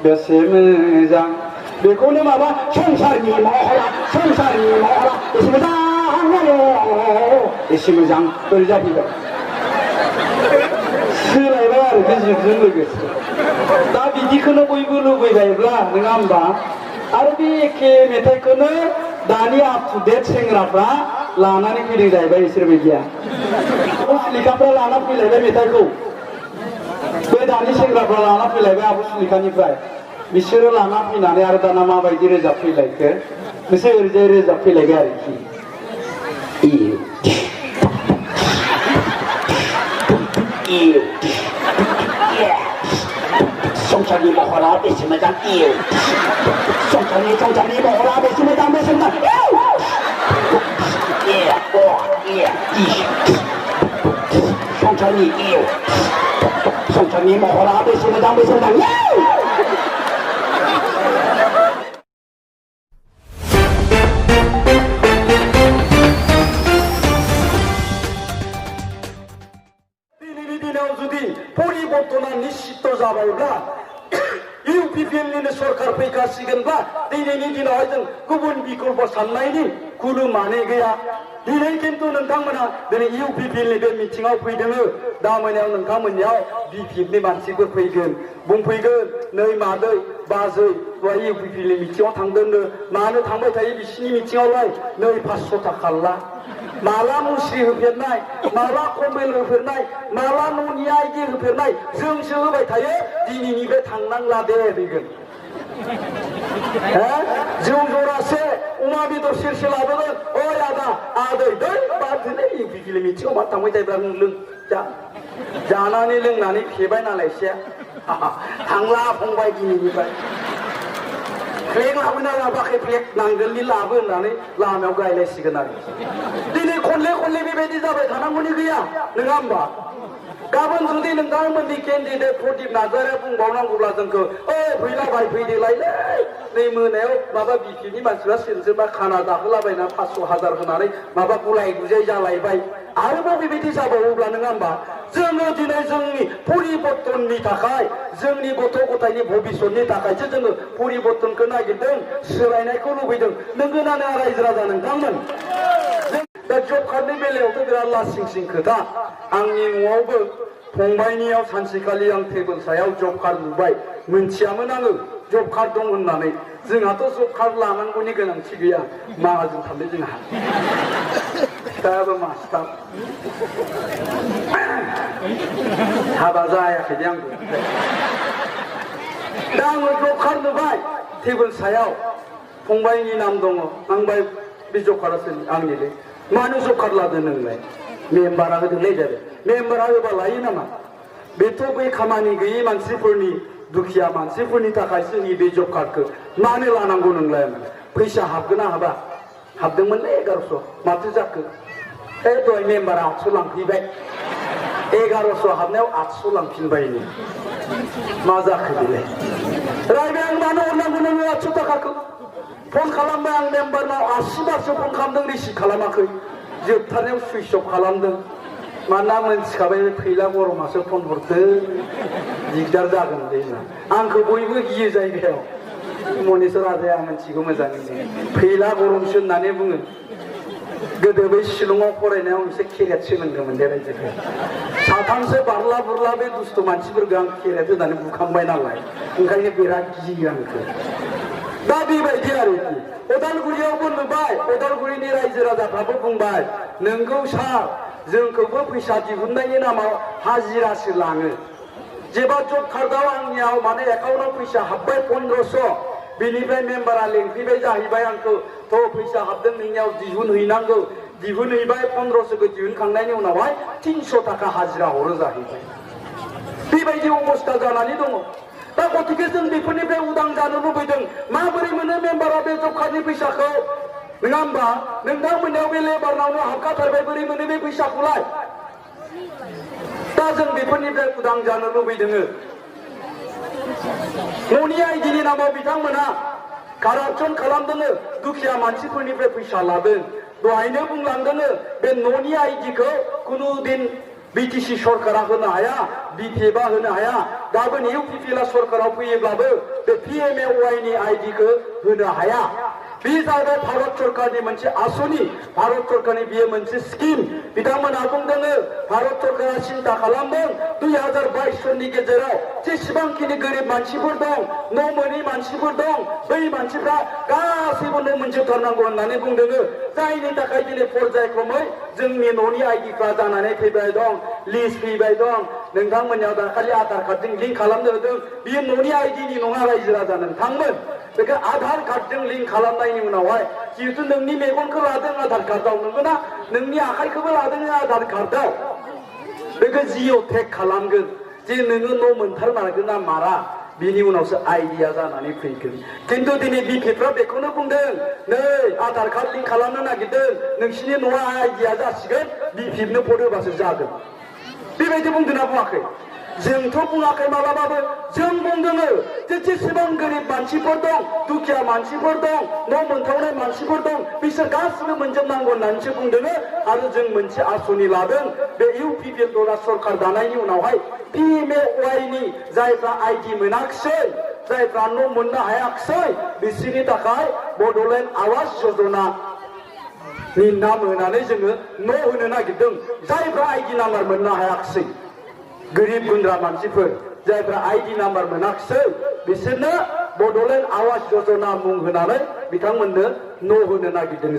बेसे मोजां बेखौनो माबा संसारनि महरा एसे मोजां एसे मोजां बोरै जाफैबाय सोलायबाय आरो बे जुगजों लोगोसे दा बिदिखौनो बयबो लुबैबायब्ला नङा होमबा आरो बे एखे मेथाइखौनो दानि आप टु डेट सेंग्राफ्रा लानानै फैदों जाहैबाय बिसोर बायदिया सुलेखाफ्रा लाना फैलायबाय मेथाइखौ बे दानि सेंग्राफ्रा लाना फैलायबाय आब' सुलेखानिफ्राय बिसोरो लाना फैनानै आरो दाना माबायदि रोजाबफैलायखो बिसोर ओरैजाय रोजाबफैलायबाय आरोखि संसारनि महरा बेसे मोजां संसारनि महरा बेसे मोजां संसारनि महरा बेसे मोजां दिनैनि दिनाव जुदि परिबर्तना निश्चित जाबायब्ला इउपिपिएलनिनो सरकार फैखासिगोनब्ला दिनैनि दिनावहाय जों गुबुन बिकल्प साननायनि कुनु माने गैया दिनै खिन्थु नोंथांमोना दिनै इउपिपिएलनि बे मिटिङाव फैदों दा मोनायाव नोंथांमोननियाव बिपिएफनि मानसिफोर फैगोन बुंफैगोन नै मादै बाजै दहाय इउपिपिएलनि मिटिङाव थांदोंनो मानो थांबाय थायो बिसिनि मिटिङावलाय नै 500 थाखा ला माला मुस्रि होफेरनाय माला कम्बल होफेरनाय माला न'नि आइदि होफेरनाय जोंसो होबाय थायो दिनैनिफ्राय थांनांला दे फैगोन जौ जरासे अमा बेदर सेरसे लाबोगोन ओइ आदै दै बादोलै इउपिपिएलनि मिटिङाव मा थांबाय थायोब्ला नों लों जानानै लोंनानै फेबाय नालाय एसे थांला फंबाय दिनैनिफ्राय फ्लेग लाबोना लाबोआखै फ्लेग नांगोलनि लाबो होननानै लामायाव गायलायसिगोन आरो दिनै खनले बेबायदि जाबाय थानांगौनि गैया नङा होमबा गाबोन जुदि नोंथांमोननि केन्डिडेट प्रदीप नार्जारिया बुंबावनांगौब्ला जोंखौ फैलाबाय फैदेलायलै नै मोनायाव माबा बिपिनि मानसिफ्रा सोरबा खाना जाहोलाबायना 500,000 होनानै माबा गुलाय गुजाय जालायबाय आरोबाव बेबायदि जाबावोब्ला नङा होमबा जोङो दिनै जोंनि परिबर्तननि थाखाय जोंनि गथ' गथायनि भबिष्यतनि थाखायसो जोङो परिबर्तनखौ नागिरदों सोलायनायखौ लुबैदों नोंगोना नङा रायजो राजा नोंथांमोन दा जब कार्डनि बेलायावथ' बिराद लासिं खोथा आंनि न'आवबो फंबायनियाव सानसेखालि आं टेबोल सायाव जब कार्ड नुबाय मोनथियामोन आङो जब कार्ड दं होननानै जोंहाथ' जब कार्ड लानांगौनि गोनांथि गैया माहाजोन थांबाय जोंहा फिफायाबो मास्टार हाबा जायाखै आंबो दा आङो जब कार्ड नुबाय टेबोल सायाव फंबायनि नाम दङ आंबाय बे जब कार्डआ सोरनि आंनिलै मानो जब कार्ड लादों नोंलाय मेम्बारा होदोंलै जादों मेम्बारा होबा लायो नामा बेथ' बै खामानि गैयै मानसिफोरनि दुखिया मानसिफोरनि थाखायसो बे जब कार्डखौ मानो लानांगौ नोंलाय फैसा हाबगोन ना हाबा हाबदोंमोनलै 1100 माथो जाखो दहाय मेम्बारा 800 लांफैबाय 1100 हाबनायाव 800 लांफिनबाय मा जाखो बेलाय रायबाय आं मानो हरनांगौ नोङो 800 थाखाखौ फन खालामबाय आं मेम्बारनाव 80 बारसो फन खालामदों रिसिभ खालामाखै जोबथारनायाव सुइच अफ खालामदों मानोना मोनथिखाबाय फैला गरमासो फन हरदों दिगदार जागोन होनना आंखौ बयबो गियो जायगायाव मनेस्वर राजाया मोनथिगौ मोजाङैनो फैला गरमसो होननानै बुङो गोदो बै शिलंआव फरायनायाव एसे केरेट सोलोंदोंमोन दे रायजोखौ साथामसो बारला बुरला बे दुस्थ' मानसिफोरखौ आं केरेट होनानै बुखांबाय नालाय ओंखायनो बिराद गियो आंखौ दा बेबायदि आरोखि उदालगुरियावबो नुबाय उदालगुरिनि रायजो राजाफ्राबो बुंबाय नोंगौ सार जोंखौबो फैसा दिहुननायनि नामाव हाजिरासो लाङो जेबा जब कार्डआव आंनियाव माने एकाउन्टआव फैसा हाबबाय 1500 बेनिफ्राय मेम्बारा लेंफैबाय जाहैबाय आंखौ थ' फैसा हाबदों नोंनियाव दिहुनहैनांगौ दिहुनहैबाय 1500खौ दिहुनखांनायनि उनावहाय 300 थाखा हाजिरा हरो जाहैबाय बेबायदि अबस्था जानानै दङ दा गतिके जों बेफोरनिफ्राय उदां जानो लुबैदों माबोरै मोनो मेम्बारा बे जब कार्डनि फैसाखौ नङा होमबा नोंथांमोननियाव बे लेबारनावनो हाबखाथारबाय बोरै मोनो बे फैसाखौलाय दा जों बेफोरनिफ्राय उदां जानो लुबैदों न'नि आइडिनि नामाव बिथांमोना कारापसन खालामदों दुखिया मानसिफोरनिफ्राय फैसा लादों दहायनो बुंलांदों बे न'नि आइडिखौ कुनु दिन BTC सरकारा होनो हाया BPFआ होनो हाया गाबोन UPPला सरकाराव फैयोब्लाबो बे PMAY नि आइडिखौ होनो हाया बे जाबाय भारत सरकारनि मोनसे आसनि भारत सरकारनि बियो मोनसे स्किम बिथांमोनहा बुंदों भारत सरकारा सिन्था खालामदों 2022 सननि गेजेराव जेसेबांखिनि गोरिब मानसिफोर दं न' मोनै मानसिफोर दं बै मानसिफ्रा गासैबो न' मोनजोबथारनांगौ होननानै बुंदों जायनि थाखाय दिनै पर्यायक्रमै जोंनि न'नि आइडिफ्रा जानानै फैबाय दं लिस्ट फैबाय दं नोंथांमोननियाव दाखालि आधार कार्डजों लिंक खालामनो होदों बियो न'नि आइडिनि नङा रायजो राजा नोंथांमोन बेखौ आधार कार्डजों लिंक खालामनायनि उनावहाय जिहेतु नोंनि मेगनखौ लादों आधार कार्डआव नंगौना नोंनि आखाइखौबो लादों आधार कार्डआव बेखौ जिअ' टेग खालामगोन जे नोङो न' मोनथारमारगोन ना मारा बिनि उनावसो आइडिया जानानै फैगोन खिन्थु दिनै बिपिएफआ बेखौनो बुंदों नै आधार कार्ड लिंक खालामनो नागिरदों नोंसिनि न'आ आइडिया जासिगोन बिपिएफनो भट होबासो जागोन बेबायदि बुंदोंना बुङाखै जोंथ' बुङाखै मालाबाबो जों बुंदों जे जेसेबां गोरिब मानसिफोर दं दुखिया मानसिफोर दं न' मोनथावनाय मानसिफोर दं बिसोर गासिबो मोनजोबनांगौ होननानैसो बुंदों आरो जों मोनसे आसनि लादों बे UPPL दला सरकार दानायनि उनावहाय PMAY नि जायफ्रा आइडि मोनाखिसै जायफ्रा न' मोननो हायाखिसै बिसोरनि थाखाय बड'लेण्ड आवास योजना नि नाम होनानै जोङो न' होनो नागिरदों जायफ्रा आइडि नाम्बार मोननो हायाखिसै गोरिब गुन्द्रा मानसिफोर जायफ्रा आइडि नाम्बार मोनाखिसै बिसोरनो बड'लेण्ड आवास योजना मुं होनानै बिथांमोननो न' होनो नागिरदों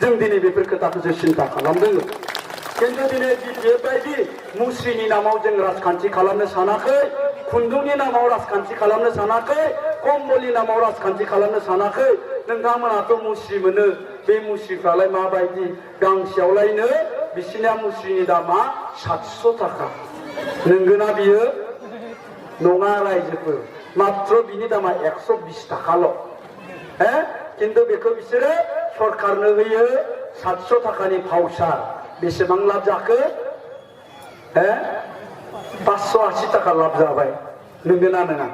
जों दिनै बेफोर खोथाखौसो सिन्था खालामदों खिन्थु दिनै BPF बायदि मुस्रिनि नामाव जों राजखान्थि खालामनो सानाखै खुन्दुंनि नामाव राजखान्थि खालामनो सानाखै कम्बलनि नामाव राजखान्थि खालामनो सानाखै नोंथांमोनाथ' मुस्रि मोनो बे मुस्रिफ्रालाय माबायदि गांसेयावलायनो बिसिनिया मुस्रिनि दामा 700 थाखा नंगौना बियो नङा रायजोफोर मात्र बिनि दामा 120 थाखाल' खिन्थु बेखौ बिसोरो सरकारनो होयो 700 थाखानि भाउचार बेसेबां लाब जाखो 580 थाखा लाब जाबाय नंगौना नङा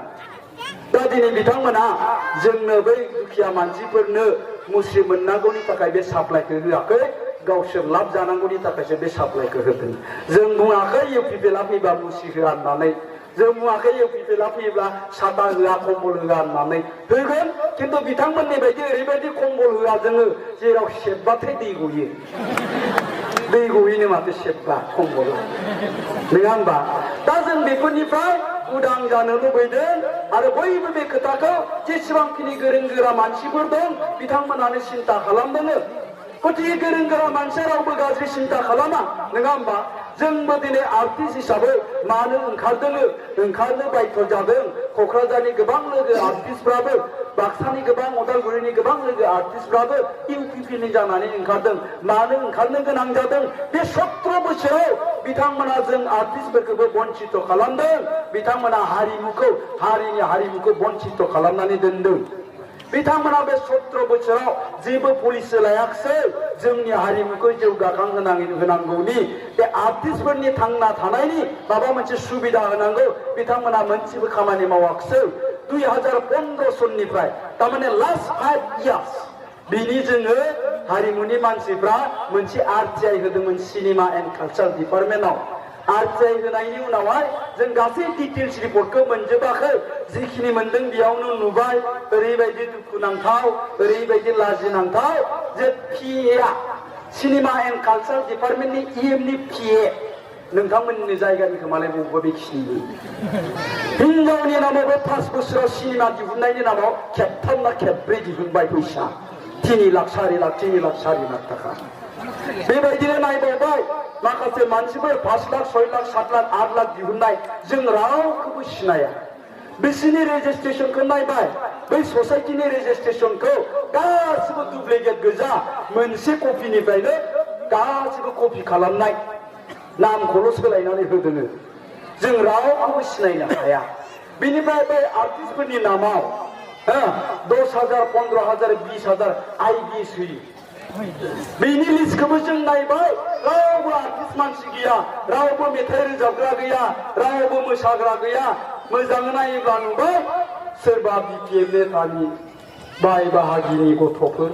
दा दिनै बिथांमोना जोंनो बै दुखिया मानसिफोरनो मुस्रि मोननांगौनि थाखाय बे साप्लाइखौ होआखै गावसोर लाब जानांगौनि थाखायसो बे साप्लाइखौ होदों जों बुङाखै UPPLआ फैबा मुस्रि होआ होननानै जों बुङाखै UPPLआ फैयोब्ला साथा होआ कम्बल होआ होननानै होगोन खिन्थु बिथांमोननि बायदि ओरैबायदि कम्बल होआ जोङो जेराव सेबबाथाय दै गयो दै गयोनो माथो सेबबा कम्बला नङा होनबा दा जों बेफोरनिफ्राय उदां जानो लुबैदों आरो बयबो बे खोथाखौ जेसेबांखिनि गोरों गोरा मानसिफोर दं बिथांमोनानो सिन्था खालामदों गतिके गोरों गोरा मानसिया रावबो गाज्रि सिन्था खालामा नङा होमबा जोंबो दिनै आर्टिस्ट हिसाबै मानो ओंखारनो बाध्य जादों क'क्राझारनि गोबां लोगो आर्टिस्टफ्राबो बाक्सानि गोबां उदालगुरिनि गोबां लोगो आर्टिस्टफ्राबो UPPनि जानानै ओंखारदों मानो ओंखारनो गोनां जादों बे 17 बोसोराव बिथांमोना जों आर्टिस्टफोरखौबो बन्चित खालामदों बिथांमोना हारिनि हारिमुखौ बन्चित खालामनानै दोनदों बिथांमोना बे 17 बोसोराव जेबो पलिसि लायाखिसै जोंनि हारिमुखौ जौगाखां होनांगौनि बे आर्टिस्टफोरनि थांना थानायनि माबा मोनसे सुबिदा होनांगौ बिथांमोना मोनसेबो खामानि मावाखिसै 2015 सननिफ्राय तारमाने लास्ट 5 इयार्स बिनि जोङो हारिमुनि मानसिफ्रा मोनसे RTI होदोंमोन सिनेमा एन्ड कालचार डिपार्टमेन्टआव RTI होनायनि उनावहाय जों गासै डिटेल्स रिपर्टखौ मोनजोबाखै जिखिनि मोनदों बेयावनो नुबाय ओरैबायदि दुखुनांथाव ओरैबायदि लाजिनांथाव जे PA सिनेमा एन्ड कालचार डिपार्टमेन्टनि EMनि PA नोंथांमोननि जायगानिखौ मालाय बबेबा बेखिनि हिनजावनि नामावबो 5 बोसोराव सिनेमा दिहुननायनि नामाव खेबथाम ना खेबब्रै दिहुनबाय फैसा 3 लाख 4 लाख 3 लाख 4 लाख थाखा बेबायदिनो नायबावबाय माखासे मानसिफोर 5 लाख 6 लाख 7 लाख 8 लाख दिहुननाय जों रावखौबो सिनाया बिसिनि रेजिस्ट्रेशनखौ नायबाय बै ससाइटिनि रेजिस्ट्रेशनखौ गासिबो डुप्लिकेट गोजा मोनसे कपिनिफ्रायनो गासिबो कपि खालामनाय नामखौल' सोलायनानै होदों जों रावखौबो सिनायनो हाया बिनिफ्राय बै आर्टिस्टफोरनि नामाव 10,000 15,000 20,000 IBS होयो बेनि लिस्टखौबो जों नायबाय रावबो आर्टिस्ट मानसि गैया रावबो मेथाइ रोजाबग्रा गैया रावबो मोसाग्रा गैया मोजाङै नायोब्ला नुबाय सोरबा BPF नेतानि बाय बाहागिनि गथ'फोर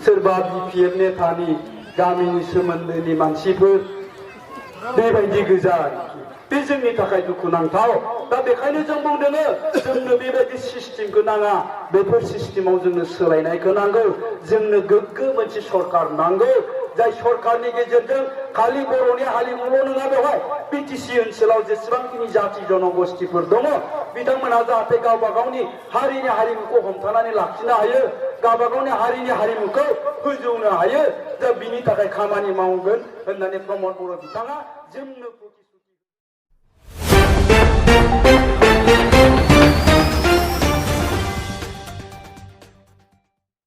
सोरबा BPF नेतानि गामिनि सोमोन्दोनि मानसिफोर बेबायदि गोजा आरोखि बे जोंनि थाखाय दुखुनांथाव दा बेखायनो जों बुंदोङो जोंनो बेबायदि सिस्टेमखौ नाङा बेफोर सिस्टेमाव जोंनो सोलायनायखौ नांगौ जोंनो गोग्गो मोनसे सरकार नांगौ जाय सरकारनि गेजेरजों खालि बर'नि हारिमुल' नङा बेवहाय बिटिसि ओनसोलाव जेसेबांखिनि जाथि जनगोष्ठीफोर दङ बिथांमोनहा जाहाथे गावबा गावनि हारिनि हारिमुखौ हमथानानै लाखिनो हायो गावबा गावनि हारिनि हारिमुखौ फोजौनो हायो दा बिनि थाखाय खामानि मावगोन होननानै प्रमद बर' बिथाङा जोंनो